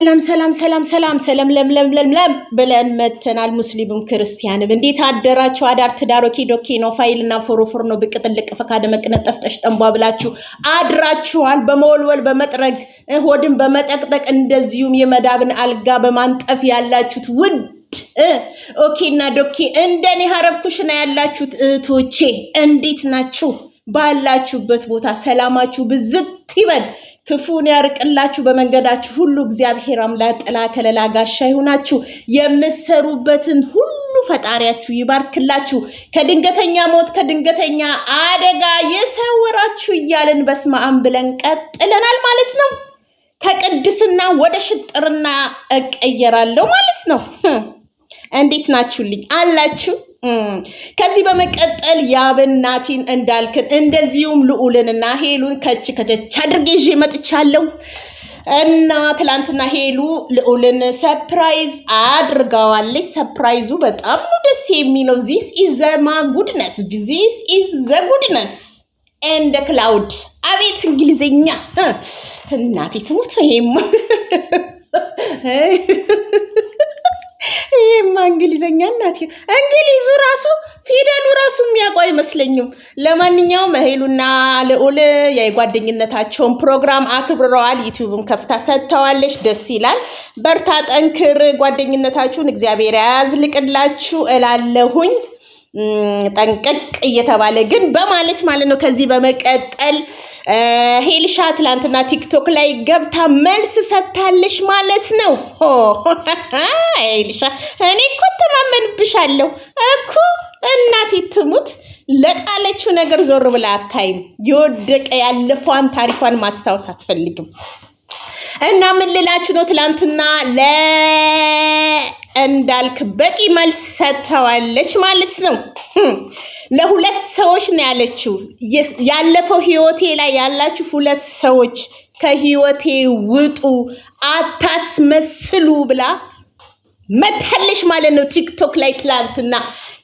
ሰላም ለምለም ብለን መተናል። ሙስሊሙም ክርስቲያንም እንዴት አደራችሁ? አዳር ትዳር ዶኪ ነው ፋይልና ፎሮፎር ነው ብቅ ጥልቅ ፈካደ መቅነጠፍ ጠሽጠንቧ ብላችሁ አድራችኋል። በመወልወል በመጥረግ ሆድን በመጠቅጠቅ እንደዚሁም የመዳብን አልጋ በማንጠፍ ያላችሁት ውድ ኦኬና ዶኪ እንደኔ ሀረብኩሽና ያላችሁት እህቶቼ እንዴት ናችሁ? ባላችሁበት ቦታ ሰላማችሁ ብዝት ይበል። ክፉን ያርቅላችሁ። በመንገዳችሁ ሁሉ እግዚአብሔር አምላክ ጥላ ከለላ ጋሻ ይሁናችሁ። የምትሰሩበትን ሁሉ ፈጣሪያችሁ ይባርክላችሁ። ከድንገተኛ ሞት ከድንገተኛ አደጋ ይሰውራችሁ እያልን በስመ አብ ብለን ቀጥለናል ማለት ነው። ከቅድስና ወደ ሽጥርና እቀየራለሁ ማለት ነው። እንዴት ናችሁልኝ? አላችሁ? ከዚህ በመቀጠል ያብናቲን እንዳልክን እንደዚሁም ልዑልንና ሄሉን ከች አድርጌ ይዤ መጥቻለሁ እና ትላንትና ሄሉ ልዑልን ሰርፕራይዝ አድርጋዋለች። ሰርፕራይዙ በጣም ነው ደስ የሚለው። this is the goodness and the cloud። አቤት እንግሊዘኛ እናቴ ትሙት። ይሄማ እንግሊዘኛ እናቴ እንግሊዙ ራሱ ፊደሉ ራሱ የሚያውቀው አይመስለኝም። ለማንኛውም ሄሉና ልዑል የጓደኝነታቸውን ፕሮግራም አክብረዋል። ዩቲዩብም ከፍታ ሰጥተዋለች። ደስ ይላል። በርታ፣ ጠንክር፣ ጓደኝነታችሁን እግዚአብሔር ያዝልቅላችሁ እላለሁኝ። ጠንቀቅ እየተባለ ግን በማለት ማለት ነው። ከዚህ በመቀጠል ሄልሻ ትላንትና ቲክቶክ ላይ ገብታ መልስ ሰጥታለች ማለት ነው። ሄልሻ እኔ እኮ ተማመንብሻለሁ እኮ እናቴ ትሙት። ለጣለችው ነገር ዞር ብላ አታይም። የወደቀ ያለፈዋን ታሪኳን ማስታወስ አትፈልግም። እና ምን ልላችሁ ነው፣ ትላንትና እንዳልክ በቂ መልስ ሰጥተዋለች ማለት ነው። ለሁለት ሰዎች ነው ያለችው። ያለፈው ህይወቴ ላይ ያላችሁ ሁለት ሰዎች ከህይወቴ ውጡ፣ አታስመስሉ ብላ መታለች ማለት ነው። ቲክቶክ ላይ ትላንትና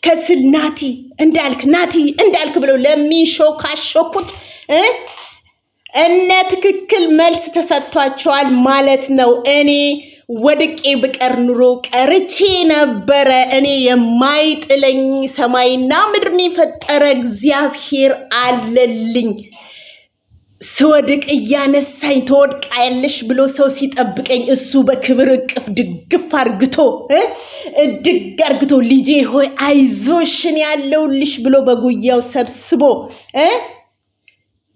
ከስል ናቲ እንዳልክ ብለው ለሚሾካሾኩት እነ ትክክል መልስ ተሰጥቷቸዋል ማለት ነው። እኔ ወድቄ ብቀር ኑሮ ቀርቼ ነበረ። እኔ የማይጥለኝ ሰማይና ምድርን የፈጠረ እግዚአብሔር አለልኝ። ስወድቅ እያነሳኝ ተወድቃለሽ ብሎ ሰው ሲጠብቀኝ እሱ በክብር እቅፍ ድግፍ አርግቶ ልጄ ሆይ አይዞሽን ያለውልሽ ብሎ በጉያው ሰብስቦ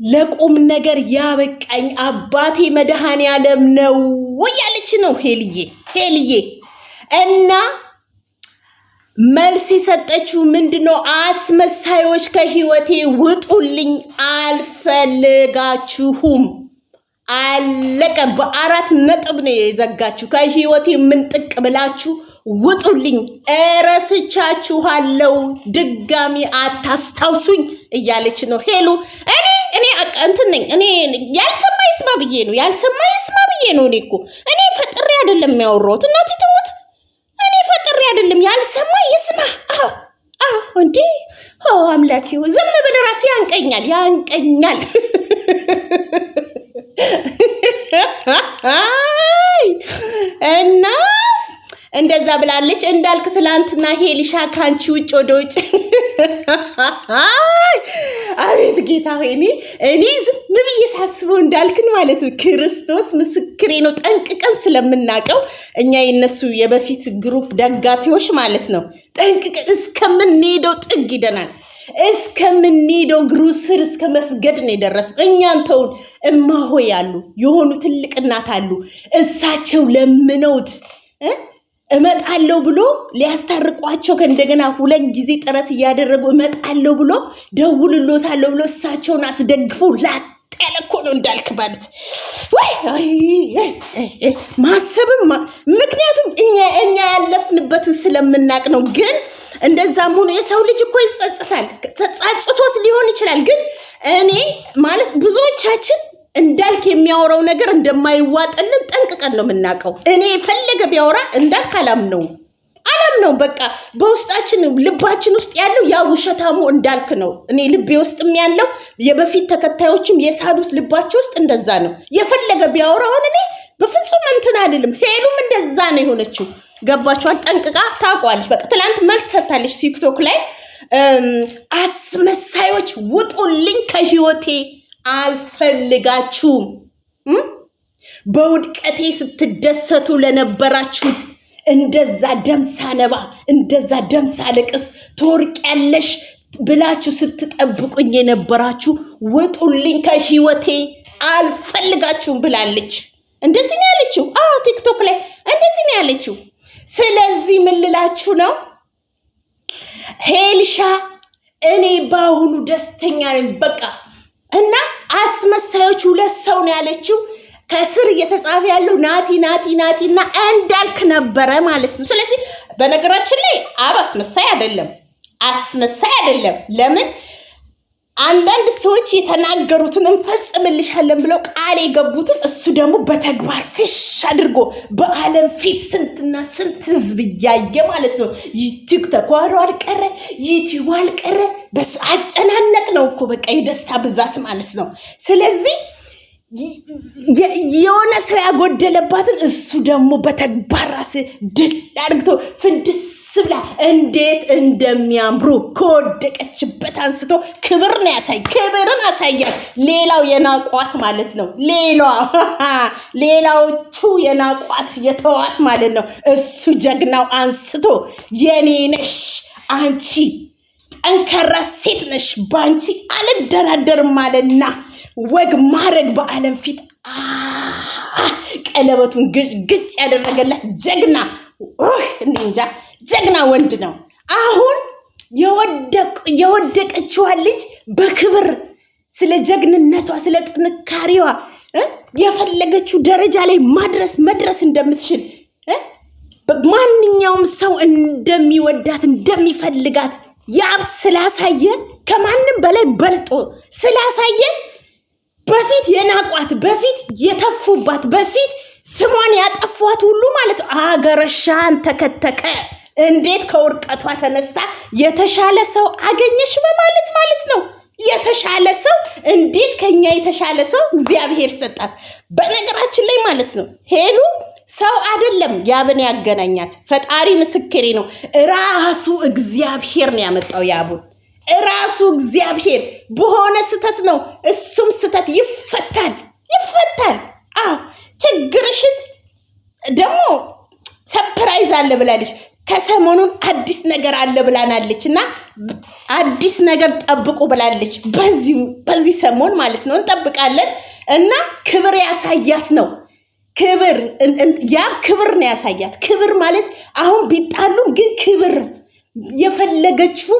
ለቁም ነገር ያበቃኝ አባቴ መድኃኔዓለም ነው ወያለች ነው ሄልዬ። እና መልስ የሰጠችው ምንድነው? አስመሳዮች ከህይወቴ ውጡልኝ፣ አልፈልጋችሁም። አለቀ። በአራት ነጥብ ነው የዘጋችሁ። ከህይወቴ ምንጥቅ ብላችሁ ውጡልኝ፣ እረስቻችኋለሁ፣ ድጋሚ አታስታውሱኝ እያለች ነው ሄሉ። እኔ እንትን ነኝ። እኔ ያልሰማ ይስማ ብዬ ነው። እኔ ፈጥሬ አይደለም ያወራሁት። እናቴ ትሙት፣ እኔ ፈጥሬ አይደለም። ያልሰማ ይስማ። እንዴ አምላኬ፣ ዝም ብል ራሱ ያንቀኛል። እና እንደዛ ብላለች። እንዳልክ ትላንትና ሄልሻ ካንቺ ውጭ ወደ ውጭ አቤት ጌታ ሆይ፣ እኔ ዝም ብዬ ሳስበው እንዳልክን ማለት ነው። ክርስቶስ ምስክሬ ነው። ጠንቅቀን ስለምናቀው እኛ የነሱ የበፊት ግሩፕ ደጋፊዎች ማለት ነው። ጠንቅቀን እስከምንሄደው ጥግ ይደናል። እስከምንሄደው እግሩ ስር እስከ መስገድ ነው የደረስነው። እኛን ተውን። እማሆይ ያሉ የሆኑ ትልቅ እናት አሉ። እሳቸው ለምነውት እመጣለሁ ብሎ ሊያስታርቋቸው ከእንደገና ሁለት ጊዜ ጥረት እያደረጉ እመጣለሁ ብሎ ደውልሎታለሁ ብሎ እሳቸውን አስደግፈው ላጥ ያለ እኮ ነው እንዳልክ ማለት ማሰብም ምክንያቱም እኛ ያለፍንበትን ስለምናቅ ነው። ግን እንደዛም ሆኖ የሰው ልጅ እኮ ይጸጽታል። ተጻጽቶት ሊሆን ይችላል። ግን እኔ ማለት ብዙዎቻችን እንዳልክ የሚያወራው ነገር እንደማይዋጥልን ጠንቅቀን ነው የምናውቀው። እኔ ፈለገ ቢያወራ እንዳልክ አላምነው። በቃ በውስጣችን ልባችን ውስጥ ያለው ያ ውሸታሙ እንዳልክ ነው። እኔ ልቤ ውስጥም ያለው የበፊት ተከታዮችም የሳዱት ልባቸው ውስጥ እንደዛ ነው። የፈለገ ቢያወራውን እኔ በፍጹም እንትን አይደለም። ሄሉም እንደዛ ነው የሆነችው። ገባችኋል? ጠንቅቃ ታውቋለች። በቃ ትላንት መልስ ሰጥታለች ቲክቶክ ላይ አስመሳዮች ውጡልኝ ከህይወቴ አልፈልጋችሁም። በውድቀቴ ስትደሰቱ ለነበራችሁት እንደዛ ደምሳነባ እንደዛ ደምሳለቅስ ትወርቂያለሽ ብላችሁ ስትጠብቁኝ የነበራችሁ ውጡልኝ ከህይወቴ አልፈልጋችሁም ብላለች። እንደዚህ ነው ያለችው። ቲክቶክ ላይ እንደዚህ ነው ያለችው። ስለዚህ ምን ልላችሁ ነው ሄልሻ፣ እኔ በአሁኑ ደስተኛ ነኝ በቃ። እና አስመሳዮች ሁለት ሰው ነው ያለችው። ከስር እየተጻፈ ያለው ናቲና እንዳልክ ነበረ ማለት ነው። ስለዚህ በነገራችን ላይ አስመሳይ አይደለም። ለምን አንዳንድ ሰዎች የተናገሩትን እንፈጽምልሻለን ብለው ቃል የገቡትን እሱ ደግሞ በተግባር ፍሽ አድርጎ በዓለም ፊት ስንትና ስንት ህዝብ እያየ ማለት ነው። ቲክቶክ አልቀረ ዩቲዩብ አልቀረ በስ አጨናነቅ ነው እኮ በቃ የደስታ ብዛት ማለት ነው። ስለዚህ የሆነ ሰው ያጎደለባትን እሱ ደግሞ በተግባር ራስ ድል አድርጎ ፍንድስ ስብላ እንዴት እንደሚያምሩ ከወደቀችበት አንስቶ ክብርን አሳያት። ሌላው የናቋት ማለት ነው። ሌላዎቹ የናቋት የተዋት ማለት ነው። እሱ ጀግናው አንስቶ የኔ ነሽ አንቺ ጠንካራ ሴት ነሽ፣ ባንቺ አልደራደርም አለና ወግ ማረግ በዓለም ፊት ቀለበቱን ግጭ ያደረገላት ጀግና እንጃ ጀግና ወንድ ነው። አሁን የወደቀችዋ ልጅ በክብር ስለ ጀግንነቷ ስለ ጥንካሬዋ የፈለገችው ደረጃ ላይ መድረስ እንደምትችል ማንኛውም ሰው እንደሚወዳት እንደሚፈልጋት ያብ ስላሳየ ከማንም በላይ በልጦ ስላሳየ በፊት የናቋት በፊት የተፉባት በፊት ስሟን ያጠፏት ሁሉ ማለት አገረሻን ተከተከ። እንዴት ከውርቀቷ ተነስታ የተሻለ ሰው አገኘሽ በማለት ማለት ነው። የተሻለ ሰው እንዴት ከኛ የተሻለ ሰው እግዚአብሔር ሰጣት። በነገራችን ላይ ማለት ነው ሄሉ ሰው አይደለም ያብን ያገናኛት፣ ፈጣሪ ምስክሬ ነው። ራሱ እግዚአብሔር ነው ያመጣው ያቡን። ራሱ እግዚአብሔር በሆነ ስተት ነው እሱም ስተት ይፈታል። ችግርሽን ደግሞ ሰርፕራይዝ አለ ብላለች። ከሰሞኑን አዲስ ነገር አለ ብላናለች እና አዲስ ነገር ጠብቁ ብላለች። በዚህ ሰሞን ማለት ነው እንጠብቃለን። እና ክብር ያሳያት ነው። ክብር ነው ያሳያት። ክብር ማለት አሁን ቢጣሉም ግን ክብር የፈለገችው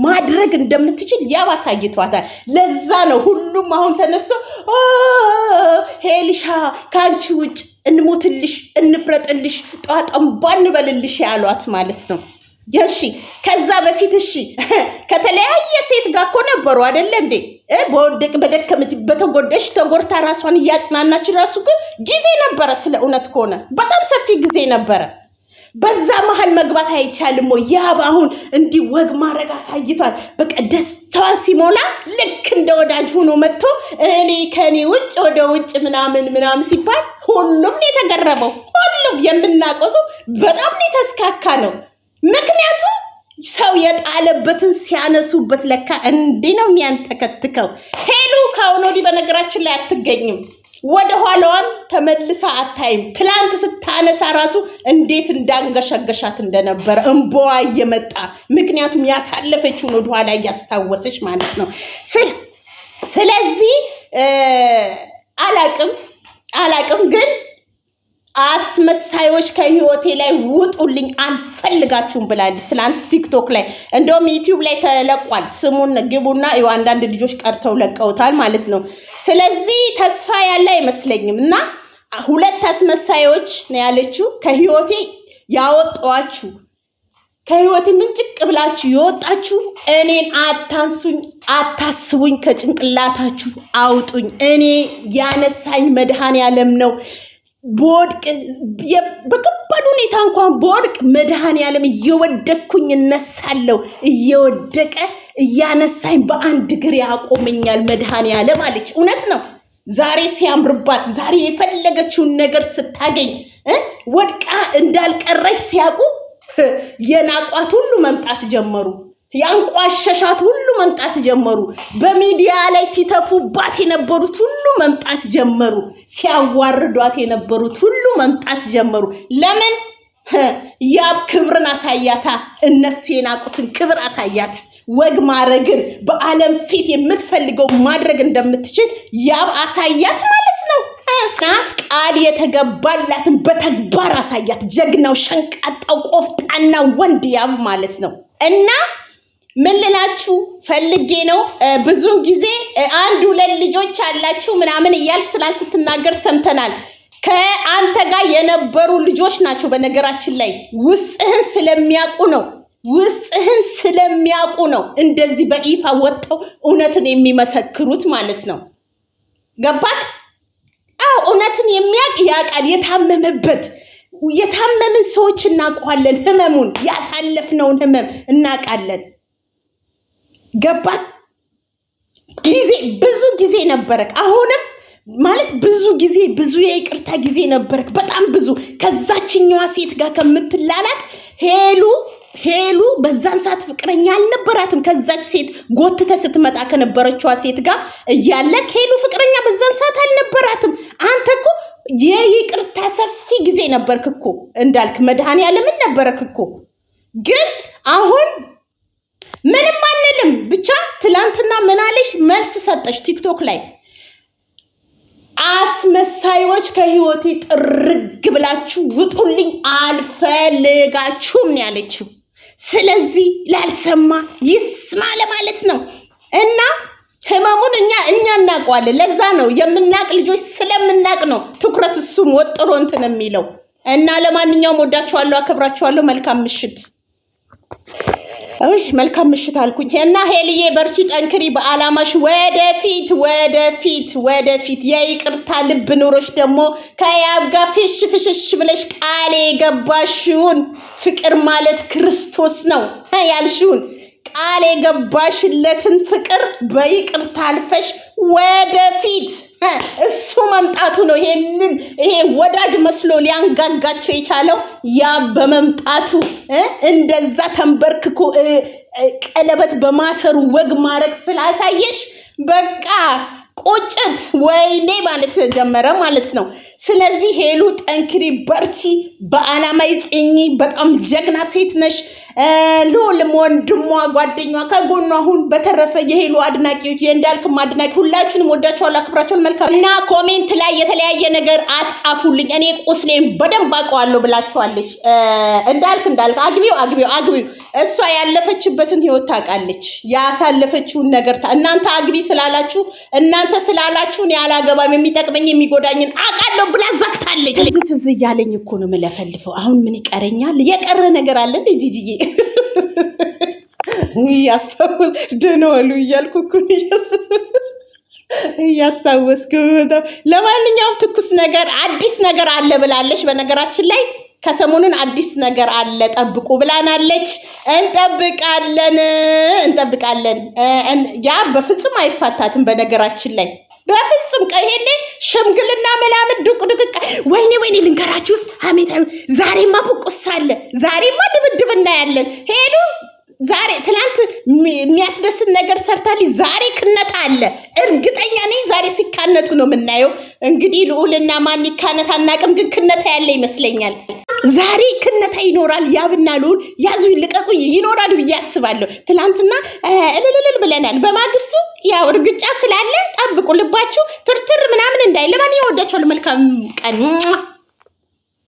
ማድረግ እንደምትችል ያብ አሳይቷታል። ለዛ ነው ሁሉም አሁን ተነስቶ ሄልሻ ካንቺ ውጭ እንሞትልሽ እንፍረጥልሽ ጧጧምባን በልልሽ ያሏት ማለት ነው። እሺ ከዛ በፊት ከተለያየ ሴት ጋር እኮ ነበሩ አይደለ እንዴ? በደከመች በተጎዳሽ ተጎርታ ራሷን እያጽናናች ራሱ ጊዜ ነበረ። ስለ እውነት ከሆነ በጣም ሰፊ ጊዜ ነበረ። በዛ መሃል መግባት አይቻልም ወይ? ያብ አሁን እንዲህ ወግ ማድረግ አሳይቷል። በቃ ደስታዋን ሲሞላ ልክ እንደ ወዳጅ ሆኖ መጥቶ እኔ ከኔ ውጭ ወደ ውጭ ምናምን ሲባል ሁሉም የተገረመው ሁሉም የምናውቀው ሰው በጣም የተስካካ ነው። ምክንያቱም ሰው የጣለበትን ሲያነሱበት ለካ እንዲህ ነው የሚያንተከትከው። ሄሉ ካሁን ወዲህ በነገራችን ላይ አትገኝም። ወደ ኋላዋን ተመልሳ አታይም። ትላንት ስታነሳ ራሱ እንዴት እንዳንገሸገሻት እንደነበረ እንባዋ እየመጣ ምክንያቱም ያሳለፈችውን ወደ ኋላ እያስታወሰች ማለት ነው። ስለዚህ አላቅም ግን አስመሳዮች ከህይወቴ ላይ ውጡልኝ አልፈልጋችሁም ብላለች ትላንት ቲክቶክ ላይ። እንደውም ዩቲዩብ ላይ ተለቋል። ስሙን ግቡና አንዳንድ ልጆች ቀርተው ለቀውታል ማለት ነው። ስለዚህ ተስፋ ያለ አይመስለኝም እና ሁለት አስመሳዮች ነው ያለችው። ከህይወቴ ያወጣችሁ ከህይወቴ ምንጭቅ ብላችሁ የወጣችሁ እኔን አታንሱኝ፣ አታስቡኝ፣ ከጭንቅላታችሁ አውጡኝ። እኔ ያነሳኝ መድኃኔዓለም ነው። በወድቅ በከባድ ሁኔታ እንኳን በወድቅ መድኃኔዓለም እየወደቅኩኝ እነሳለሁ። እየወደቀ እያነሳኝ በአንድ እግር ያቆመኛል መድኃኔዓለም አለች። እውነት ነው። ዛሬ ሲያምርባት ዛሬ የፈለገችውን ነገር ስታገኝ ወድቃ እንዳልቀረች ሲያቁ የናቋት ሁሉ መምጣት ጀመሩ። ያንቋሸሻት ሁሉ መምጣት ጀመሩ። በሚዲያ ላይ ሲተፉባት የነበሩት ሁሉ መምጣት ጀመሩ። ሲያዋርዷት የነበሩት ሁሉ መምጣት ጀመሩ። ለምን? ያብ ክብርን አሳያታ። እነሱ የናቁትን ክብር አሳያት። ወግ ማረግን በዓለም ፊት የምትፈልገው ማድረግ እንደምትችል ያብ አሳያት ማለት ነው። ቃል የተገባላትን በተግባር አሳያት። ጀግናው ሸንቃጣው ቆፍጣና ወንድ ያብ ማለት ነው። እና ምን ልላችሁ ፈልጌ ነው፣ ብዙን ጊዜ አንድ ሁለት ልጆች አላችሁ ምናምን እያልክ ትላንት ስትናገር ሰምተናል። ከአንተ ጋር የነበሩ ልጆች ናቸው። በነገራችን ላይ ውስጥህን ስለሚያውቁ ነው እንደዚህ በይፋ ወጥተው እውነትን የሚመሰክሩት ማለት ነው። ገባክ? አዎ እውነትን የሚያውቅ ያውቃል። የታመምን ሰዎች እናውቃለን። ህመሙን ያሳለፍነውን ህመም እናውቃለን። ገባክ? ብዙ ጊዜ ነበረክ። አሁንም ማለት ብዙ የይቅርታ ጊዜ ነበረክ። በጣም ብዙ ከዛችኛዋ ሴት ጋር ከምትላላት ሄሉ በዛን ሰዓት ፍቅረኛ አልነበራትም። ከዛች ሴት ጎትተ ስትመጣ ከነበረችዋ ሴት ጋር እያለክ ሄሉ ፍቅረኛ በዛን ሰዓት አልነበራትም። አንተ እኮ የይቅርታ ሰፊ ጊዜ ነበርክ እኮ እንዳልክ መድኃኒዓለምን ነበረክ እኮ። ግን አሁን ምንም አንልም። ብቻ ትላንትና ምናለሽ መልስ ሰጠሽ ቲክቶክ ላይ አስመሳዮች ከህይወቴ ጥርግ ብላችሁ ውጡልኝ አልፈልጋችሁም ነው ያለችው። ስለዚህ ላልሰማ ይስማ ለማለት ነው። እና ህመሙን እኛ እናውቀዋለን። ለዛ ነው የምናቅ ልጆች ስለምናቅ ነው ትኩረት እሱም ወጥሮ እንትን የሚለው። እና ለማንኛውም ወዳችኋለሁ፣ አከብራችኋለሁ። መልካም ምሽት። መልካም ምሽት አልኩኝ። እና ሄልዬ በርቺ፣ ጠንክሪ፣ በአላማሽ ወደፊት የይቅርታ ልብ ኑሮሽ ደግሞ ከያብ ጋር ፍሽፍሽሽ ብለሽ ቃል የገባሽውን ፍቅር ማለት ክርስቶስ ነው ያልሽውን ቃል የገባሽለትን ፍቅር በይቅርታ አልፈሽ ወደፊት እሱ መምጣቱ ነው። ይሄ ወዳጅ መስሎ ሊያንጋጋቸው የቻለው ያ በመምጣቱ እንደዛ ተንበርክኮ ቀለበት በማሰሩ ወግ ማረግ ስላሳየሽ በቃ ቁጭት ወይኔ ማለት ጀመረ ማለት ነው። ስለዚህ ሄሉ ጠንክሪ፣ በርቺ፣ በአላማይ ጽኚ። በጣም ጀግና ሴት ነሽ። ልዑልም ወንድሟ ጓደኛዋ ከጎኗ አሁን በተረፈ የሄሉ አድናቂዎች የእንዳልክም አድናቂ ሁላችሁንም ወዳችኋለሁ፣ አክብራችኋለሁ። መልካም እና ኮሜንት ላይ የተለያየ ነገር አትጻፉልኝ። እኔ ቁስሌን በደንብ አውቀዋለሁ ብላችኋለች። እንዳልክ አግቢው እሷ ያለፈችበትን ህይወት ታውቃለች። ያሳለፈችውን ነገር እናንተ አግቢ ስላላችሁ እኔ አላገባም የሚጠቅመኝ የሚጎዳኝን አውቃለሁ ብላ ዘግታለች። ትዝ እያለኝ እኮ ነው የምለፈልፈው። አሁን ምን ይቀረኛል? የቀረ ነገር አለ እንዴ ጂጂዬ? ያስታውስ ደነዋሉ እያልኩ እኮ እያስታወስኩ። ለማንኛውም ትኩስ ነገር አዲስ ነገር አለ ብላለች። በነገራችን ላይ ከሰሞኑን አዲስ ነገር አለ ጠብቁ ብላናለች። እንጠብቃለን። ያ በፍጹም አይፋታትም። በነገራችን ላይ በፍጹም ከሄኔ ሽምግልና ምናምን ዱቅ ወይኔ ልንገራችሁስ ሀሜታ ዛሬማ ቡቁስ አለ። ዛሬማ ድብድብ እናያለን። ሄዱ ዛሬ ትናንት የሚያስደስት ነገር ሰርታለች። ዛሬ ክነታ አለ። እርግጠኛ ነኝ ዛሬ ሲካነቱ ነው የምናየው። እንግዲህ ልዑልና ማን ይካነት አናውቅም፣ ግን ክነታ ያለ ይመስለኛል። ዛሬ ክነታ ይኖራል። ያብና ልዑል ያዙ ይልቀቁኝ ይኖራል ብዬ አስባለሁ። ትናንትና እልልል ብለናል። በማግስቱ ያው እርግጫ ስላለ ጠብቁ፣ ልባችሁ ትርትር ምናምን እንዳይል። ለማንኛውም ወዳችኋለሁ። መልካም ቀን።